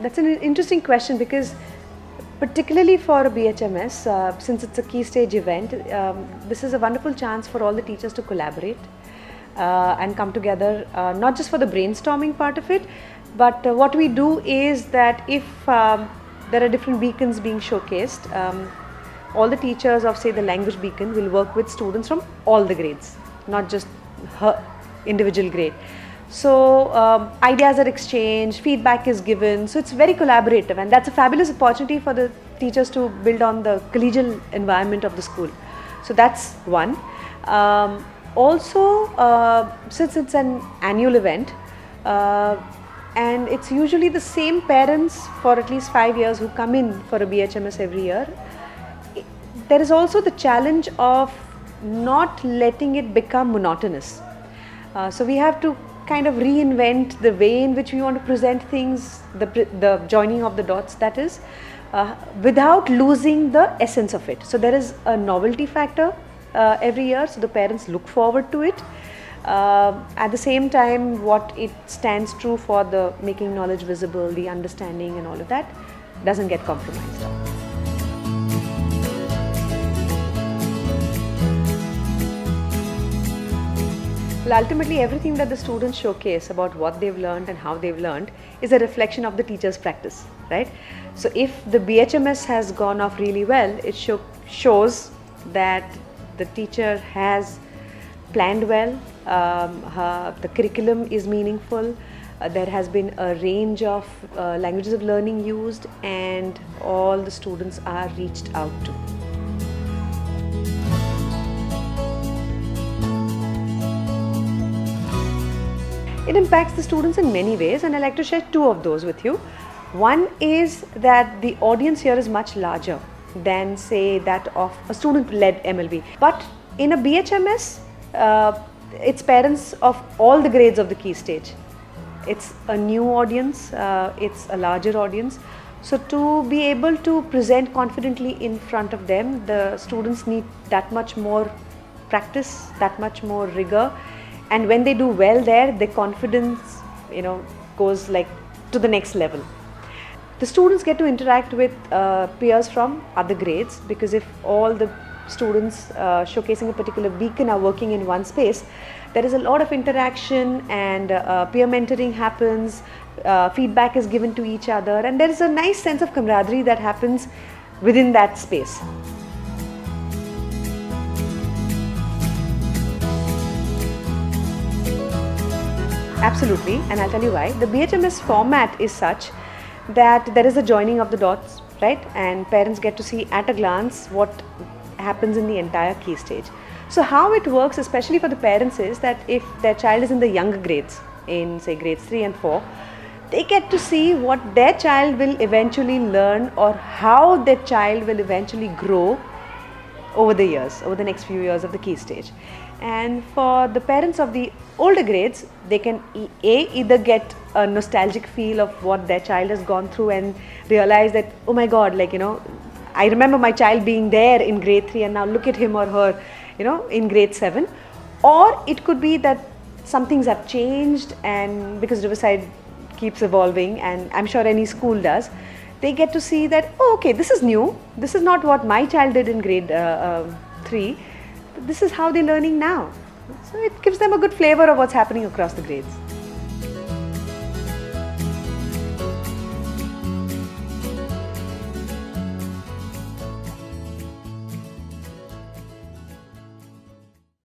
That's an interesting question because particularly for a BHMS, since it's a key stage event, this is a wonderful chance for all the teachers to collaborate and come together, not just for the brainstorming part of it, but what we do is that if there are different beacons being showcased, all the teachers of say the language beacon will work with students from all the grades, not just her individual grade. So ideas are exchanged, feedback is given, so it's very collaborative, and that's a fabulous opportunity for the teachers to build on the collegial environment of the school. So that's one. Also, since it's an annual event, and it's usually the same parents for at least 5 years who come in for a BHMS every year, there is also the challenge of not letting it become monotonous. So we have to kind of reinvent the way in which we want to present things, the joining of the dots, that is, without losing the essence of it. So there is a novelty factor every year, so the parents look forward to it. At the same time, what it stands true for the making knowledge visible, the understanding and all of that doesn't get compromised. Well, ultimately everything that the students showcase about what they've learned and how they've learned is a reflection of the teacher's practice, right? So if the BHMS has gone off really well, it shows that the teacher has planned well, the curriculum is meaningful, there has been a range of languages of learning used, and all the students are reached out to. It impacts the students in many ways, and I'd like to share two of those with you. One is that the audience here is much larger than say that of a student-led MLB. But in a BHMS, it's parents of all the grades of the key stage. It's a new audience, it's a larger audience. So to be able to present confidently in front of them, the students need that much more practice, that much more rigor. And when they do well there, their confidence, goes like to the next level. The students get to interact with peers from other grades, because if all the students showcasing a particular beacon are working in one space, there is a lot of interaction and peer mentoring happens, feedback is given to each other, and there is a nice sense of camaraderie that happens within that space. Absolutely, and I'll tell you why. The BHMS format is such that there is a joining of the dots, right? And parents get to see at a glance what happens in the entire key stage. So how it works, especially for the parents, is that if their child is in the younger grades, in say grades 3 and 4, they get to see what their child will eventually learn, or how their child will eventually grow over the years, over the next few years of the key stage. And for the parents of the older grades, they can either get a nostalgic feel of what their child has gone through and realize that, oh my God, I remember my child being there in grade 3 and now look at him or her, in grade 7. Or it could be that some things have changed, and because Riverside keeps evolving, and I'm sure any school does, they get to see that, oh, okay, this is new. This is not what my child did in grade 3. This is how they're learning now. So it gives them a good flavor of what's happening across the grades.